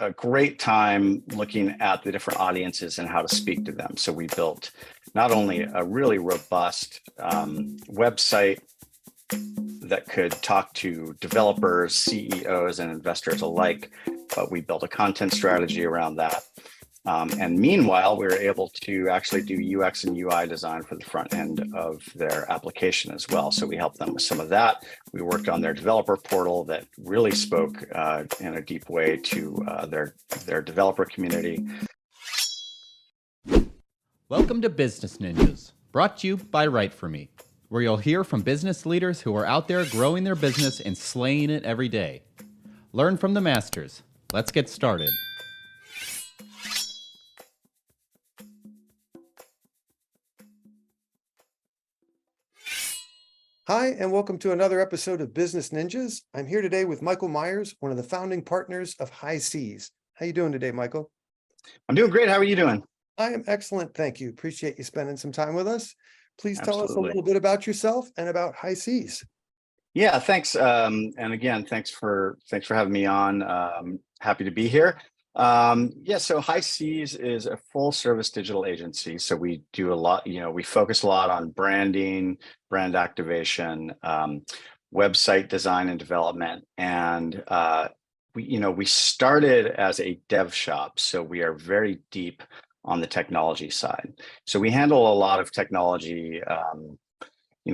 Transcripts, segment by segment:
a great time looking at the different audiences and how to speak to them. So we built not only a really robust website that could talk to developers, CEOs, and investors alike, but we built a content strategy around that. And meanwhile, we were able to actually do UX and UI design for the front end of their application as well. So we helped them with some of that. We worked on their developer portal that really spoke in a deep way to their developer community. Welcome to Business Ninjas, brought to you by WriteForMe, where you'll hear from business leaders who are out there growing their business and slaying it every day. Learn from the masters. Let's get started. Hi, and welcome to another episode of Business Ninjas. I'm here today with Michael Myers, one of the founding partners of High Seas. How you doing today, Michael? I'm doing great. How are you doing? I am excellent, thank you. Appreciate you spending some time with us. Please tell us a Absolutely. little bit about yourself and about High Seas. Yeah, thanks. And again, thanks for having me on. Happy to be here. So High Seas is a full service digital agency. So we do a lot, we focus a lot on branding, brand activation, website design and development. And we started as a dev shop. So we are very deep on the technology side. So we handle a lot of technology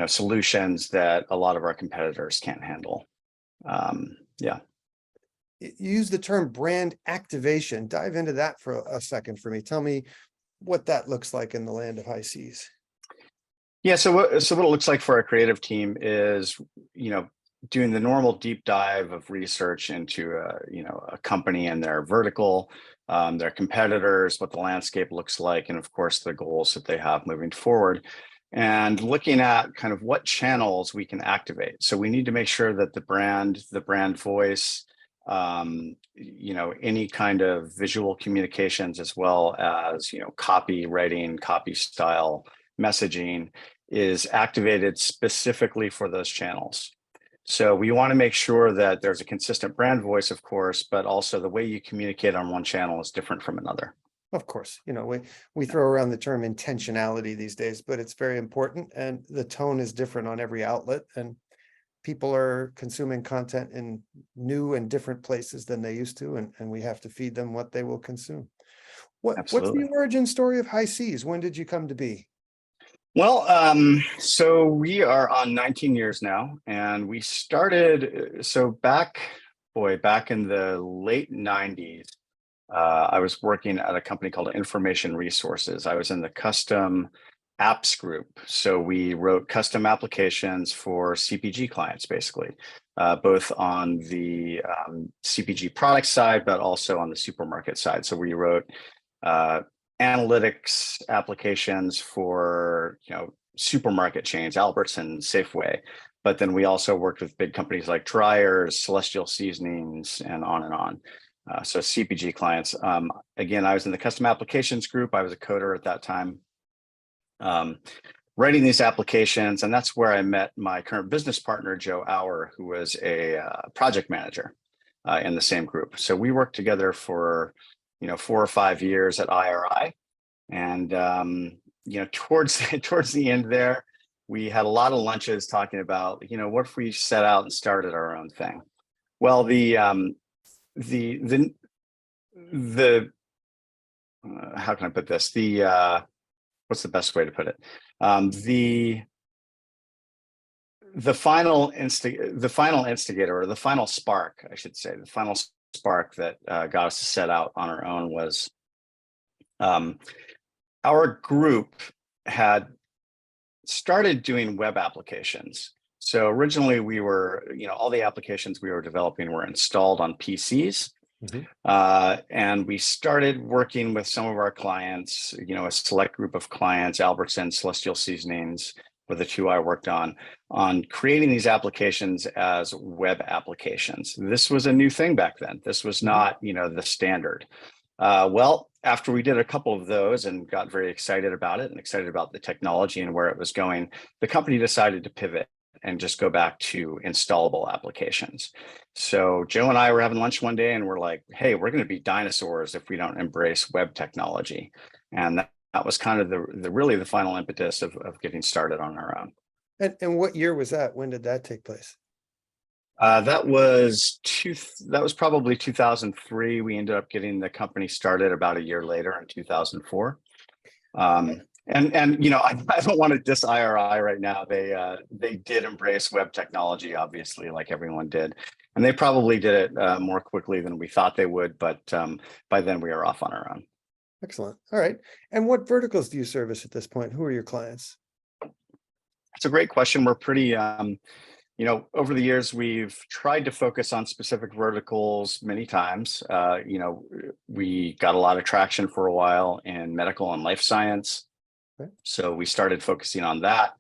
solutions that a lot of our competitors can't handle. You use the term brand activation. Dive into that for a second for me. Tell me what that looks like in the land of High Seas. Yeah, so what it looks like for our creative team is, doing the normal deep dive of research into a company and their vertical, their competitors, what the landscape looks like, and of course the goals that they have moving forward. And looking at kind of what channels we can activate. So we need to make sure that the brand voice, any kind of visual communications, as well as, copywriting, copy style, messaging is activated specifically for those channels. So we want to make sure that there's a consistent brand voice, of course, but also the way you communicate on one channel is different from another. Of course, we throw around the term intentionality these days, but it's very important, and the tone is different on every outlet, and people are consuming content in new and different places than they used to, and we have to feed them what they will consume. What's the origin story of High Seas? When did you come to be? Well, so we are on 19 years now, and we started, back in the late 90s, I was working at a company called Information Resources. I was in the custom apps group. So we wrote custom applications for CPG clients, basically, both on the CPG product side, but also on the supermarket side. So we wrote analytics applications for supermarket chains, Albertsons, Safeway. But then we also worked with big companies like Dreyer's, Celestial Seasonings, and on and on. So CPG clients. Again, I was in the custom applications group. I was a coder at that time, writing these applications. And that's where I met my current business partner, Joe Auer, who was a project manager in the same group. So we worked together for 4 or 5 years at IRI. And towards the end there, we had a lot of lunches talking about, what if we set out and started our own thing? Well, how can I put this? What's the best way to put it? The final instigator, or the final spark, I should say, the final spark that got us to set out on our own was our group had started doing web applications. So originally we were, all the applications we were developing were installed on PCs. Mm-hmm. And we started working with some of our clients, a select group of clients, Albertsons, Celestial Seasonings were the two I worked on creating these applications as web applications. This was a new thing back then. This was not, the standard. Well, after we did a couple of those and got very excited about it and excited about the technology and where it was going, the company decided to pivot and just go back to installable applications. So Joe and I were having lunch one day and we're like, hey, we're going to be dinosaurs if we don't embrace web technology. And that was kind of the really the final impetus of getting started on our own. And what year was that? When did that take place? That was probably 2003. We ended up getting the company started about a year later in 2004. And you know, I don't want to diss IRI right now. They did embrace web technology, obviously, like everyone did, and they probably did it more quickly than we thought they would. But by then, we are off on our own. Excellent. All right. And what verticals do you service at this point? Who are your clients? It's a great question. We're pretty, you know, over the years, we've tried to focus on specific verticals many times. You know, we got a lot of traction for a while in medical and life science. Okay. So we started focusing on that.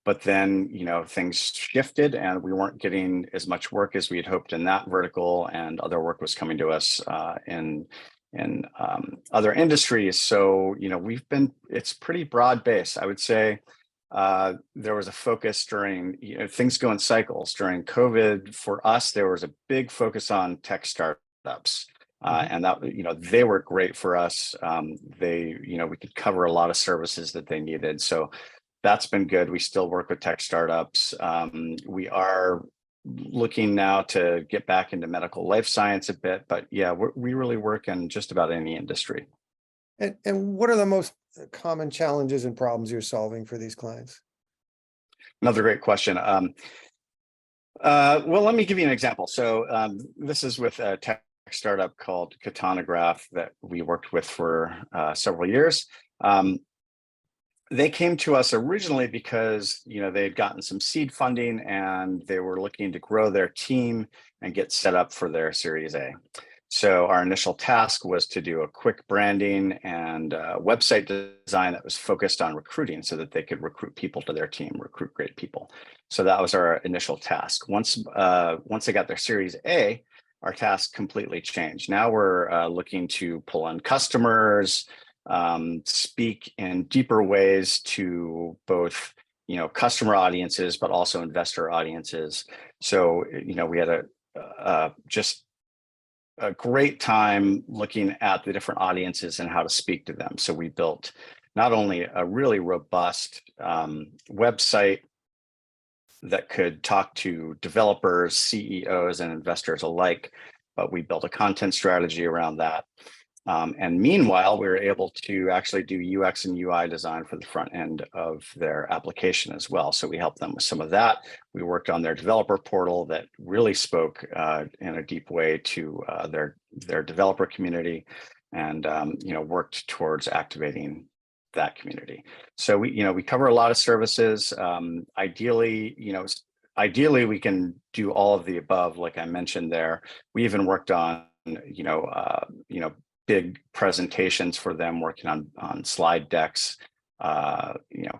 But then, you know, things shifted and we weren't getting as much work as we had hoped in that vertical, and other work was coming to us in other industries. So, you know, it's pretty broad based. I would say there was a focus during, you know, things go in cycles. During COVID, for us, there was a big focus on tech startups. And that, you know, they were great for us. You know, we could cover a lot of services that they needed. So that's been good. We still work with tech startups. We are looking now to get back into medical life science a bit, but yeah, we really work in just about any industry. And what are the most common challenges and problems you're solving for these clients? Another great question. Well, let me give you an example. So this is with a tech startup called Katanograph that we worked with for several years. They came to us originally because, you know, they had gotten some seed funding and they were looking to grow their team and get set up for their Series A. So our initial task was to do a quick branding and website design that was focused on recruiting so that they could recruit people to their team, recruit great people. So that was our initial task. Once they got their Series A, our task completely changed. Now we're looking to pull in customers, speak in deeper ways to both, you know, customer audiences, but also investor audiences. So, you know, we had just a great time looking at the different audiences and how to speak to them. So we built not only a really robust website that could talk to developers, CEOs, and investors alike, but we built a content strategy around that. And meanwhile, we were able to actually do UX and UI design for the front end of their application as well. So we helped them with some of that. We worked on their developer portal that really spoke in a deep way to their developer community, and you know, worked towards activating that community. So we cover a lot of services. Ideally, we can do all of the above, like I mentioned there. We even worked on big presentations for them, working on slide decks,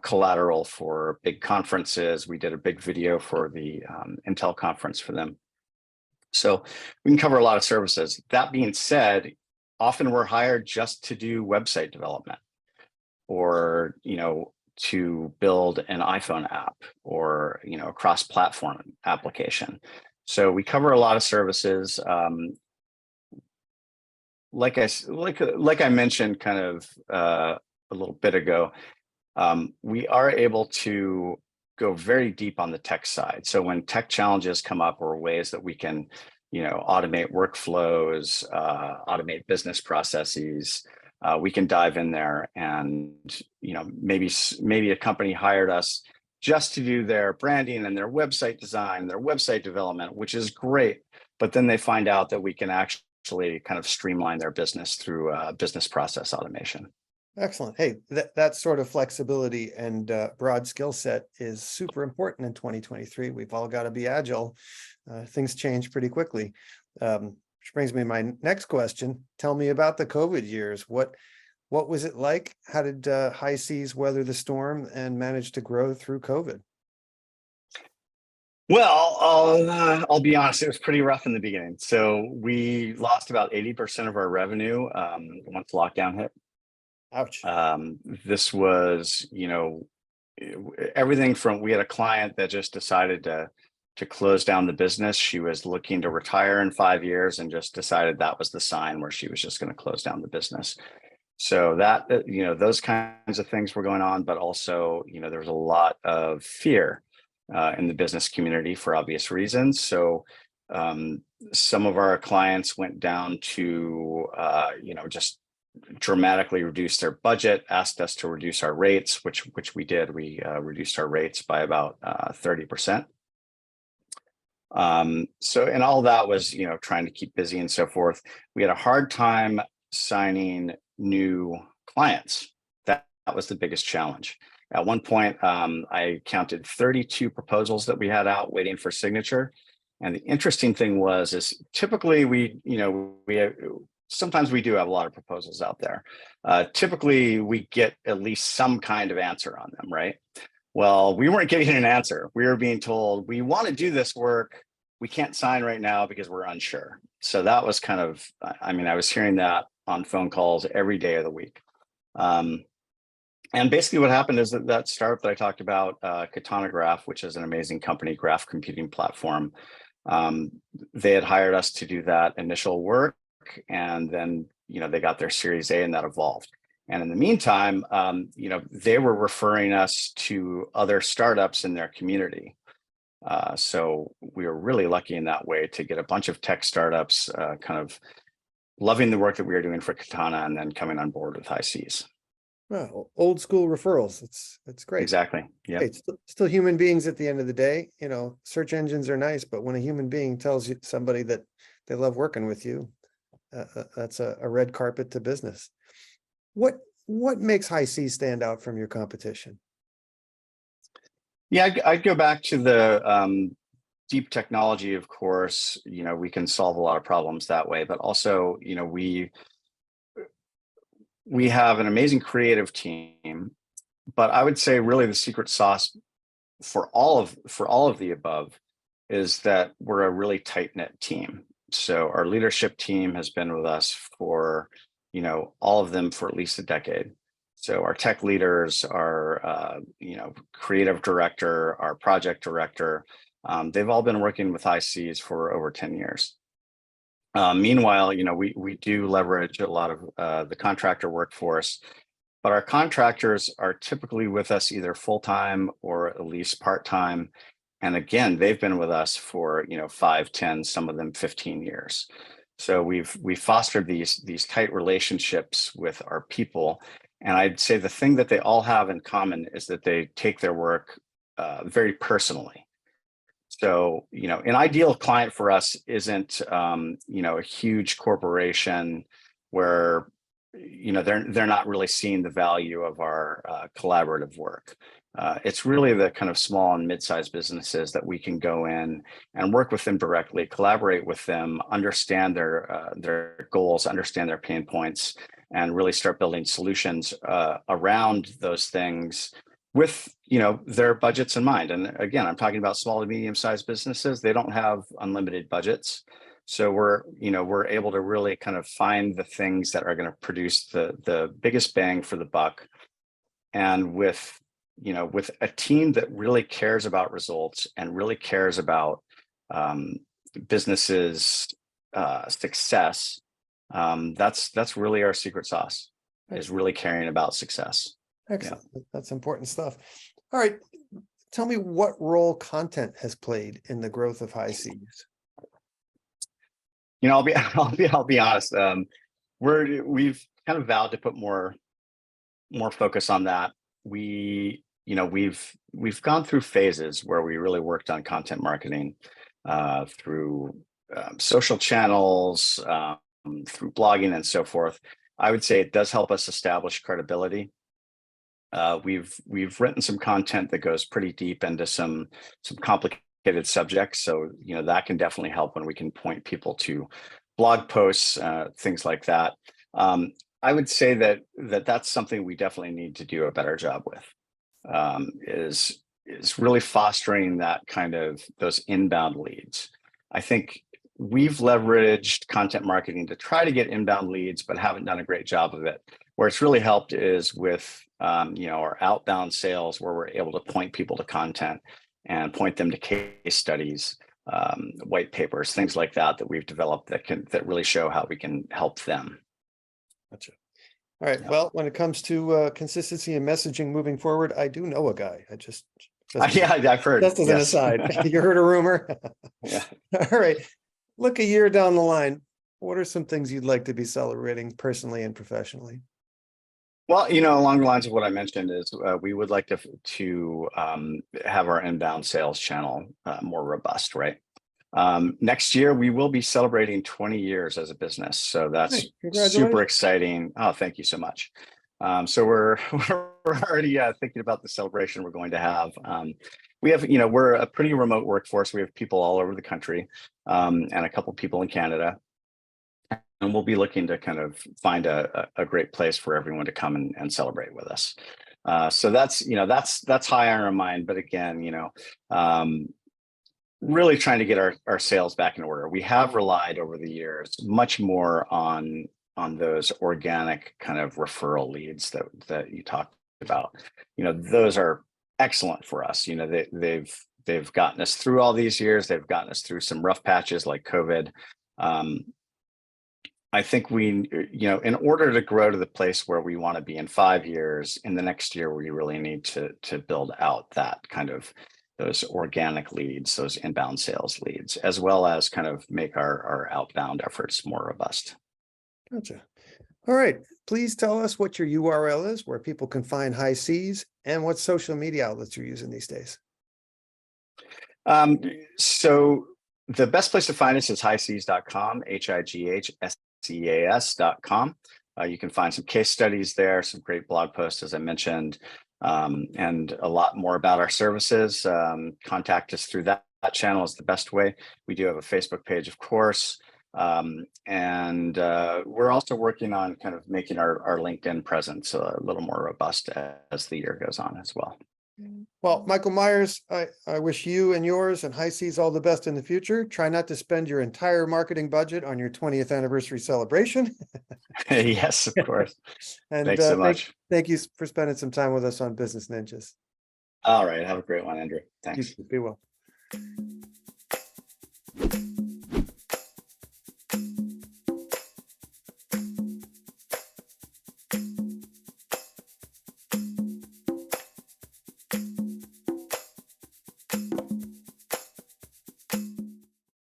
collateral for big conferences. We did a big video for the Intel conference for them. So we can cover a lot of services. That being said, often we're hired just to do website development, or, to build an iPhone app, or, a cross-platform application. So we cover a lot of services. Like I mentioned kind of a little bit ago, we are able to go very deep on the tech side. So when tech challenges come up, or ways that we can, automate workflows, automate business processes, we can dive in there. And maybe a company hired us just to do their branding and their website design, their website development, which is great. But then they find out that we can actually kind of streamline their business through business process automation. Excellent. Hey, that sort of flexibility and broad skill set is super important in 2023. We've all got to be agile. Things change pretty quickly. Which brings me to my next question. Tell me about the COVID years. What was it like? How did High Seas weather the storm and manage to grow through COVID? Well, I'll be honest, it was pretty rough in the beginning. So we lost about 80% of our revenue once lockdown hit. Ouch. This was, everything from, we had a client that just decided to close down the business. She was looking to retire in 5 years and just decided that was the sign where she was just going to close down the business. So that, those kinds of things were going on, but also, there was a lot of fear in the business community for obvious reasons. So some of our clients went down to, just dramatically reduce their budget, asked us to reduce our rates, which we did. We reduced our rates by about 30%. So, and all that was, trying to keep busy and so forth. We had a hard time signing new clients. That was the biggest challenge. At one point, I counted 32 proposals that we had out waiting for signature. And the interesting thing is typically sometimes we do have a lot of proposals out there. Typically we get at least some kind of answer on them, right? Well, we weren't getting an answer. We were being told, we want to do this work. We can't sign right now because we're unsure. So that was kind of, I was hearing that on phone calls every day of the week. And basically what happened is that startup that I talked about, Katana Graph, which is an amazing company, graph computing platform, they had hired us to do that initial work. And then, they got their Series A and that evolved. And in the meantime, they were referring us to other startups in their community. So we were really lucky in that way to get a bunch of tech startups kind of loving the work that we were doing for Katana and then coming on board with High Seas. Well, old school referrals. It's great. Exactly. Yeah. It's still human beings at the end of the day. Search engines are nice, but when a human being tells you somebody that they love working with you, that's a red carpet to business. What makes High Seas stand out from your competition? Yeah, I'd go back to the deep technology, of course. We can solve a lot of problems that way, but also, we have an amazing creative team. But I would say really the secret sauce for all of the above is that we're a really tight-knit team. So our leadership team has been with us for, all of them for at least a decade. So our tech leaders, our, creative director, our project director, they've all been working with High Seas for over 10 years. Meanwhile, we do leverage a lot of the contractor workforce, but our contractors are typically with us either full-time or at least part-time. And again, they've been with us for 5, 10, some of them 15 years. So we've fostered these tight relationships with our people. And I'd say the thing that they all have in common is that they take their work very personally. So, an ideal client for us isn't, a huge corporation where, they're not really seeing the value of our collaborative work. It's really the kind of small and mid-sized businesses that we can go in and work with them directly, collaborate with them, understand their goals, understand their pain points, and really start building solutions around those things with their budgets in mind. And again, I'm talking about small to medium-sized businesses. They don't have unlimited budgets. So we're able to really kind of find the things that are going to produce the biggest bang for the buck. And with a team that really cares about results and really cares about businesses' success, that's really our secret sauce, is really caring about success. Excellent. Yeah. That's important stuff. All right. Tell me what role content has played in the growth of High Seas. I'll be honest. We've kind of vowed to put more focus on that. We've gone through phases where we really worked on content marketing through social channels, through blogging and so forth. I would say it does help us establish credibility. We've written some content that goes pretty deep into some complicated subjects. So, that can definitely help when we can point people to blog posts, things like that. I would say that's something we definitely need to do a better job with, is really fostering that kind of those inbound leads. I think we've leveraged content marketing to try to get inbound leads, but haven't done a great job of it. Where it's really helped is with or outbound sales where we're able to point people to content and point them to case studies, white papers, things like that we've developed that really show how we can help them. Gotcha. All right. Yeah. Well, when it comes to consistency and messaging moving forward, I do know a guy. Just Yeah, I've heard. just as an Yes. aside, you heard a rumor. Yeah. All right. Look a year down the line. What are some things you'd like to be celebrating personally and professionally? Well, along the lines of what I mentioned is we would like to have our inbound sales channel more robust, right? Next year, we will be celebrating 20 years as a business. So that's Hey, super congratulations. exciting. Oh, thank you so much. So we're already thinking about the celebration we're going to have. We have, we're a pretty remote workforce. We have people all over the country and a couple people in Canada. And we'll be looking to kind of find a great place for everyone to come and celebrate with us. So that's high on our mind. But again, really trying to get our sales back in order. We have relied over the years much more on those organic kind of referral leads that you talked about. Those are excellent for us. They've gotten us through all these years. They've gotten us through some rough patches like COVID. I think in order to grow to the place where we want to be in 5 years, in the next year, we really need to build out that kind of those organic leads, those inbound sales leads, as well as kind of make our outbound efforts more robust. Gotcha. All right. Please tell us what your URL is, where people can find High Seas, and what social media outlets you're using these days. So the best place to find us is highseas.com, HIGHSEAS.com. You can find some case studies there, some great blog posts, as I mentioned, and a lot more about our services. Contact us through that channel is the best way. We do have a Facebook page, of course. And we're also working on kind of making our LinkedIn presence a little more robust as the year goes on as well. Well, Michael Myers, I wish you and yours and High Seas all the best in the future. Try not to spend your entire marketing budget on your 20th anniversary celebration. Yes, of course. And thanks so much. Thank you for spending some time with us on Business Ninjas. All right. Have a great one, Andrew. Thanks. You too. Be well.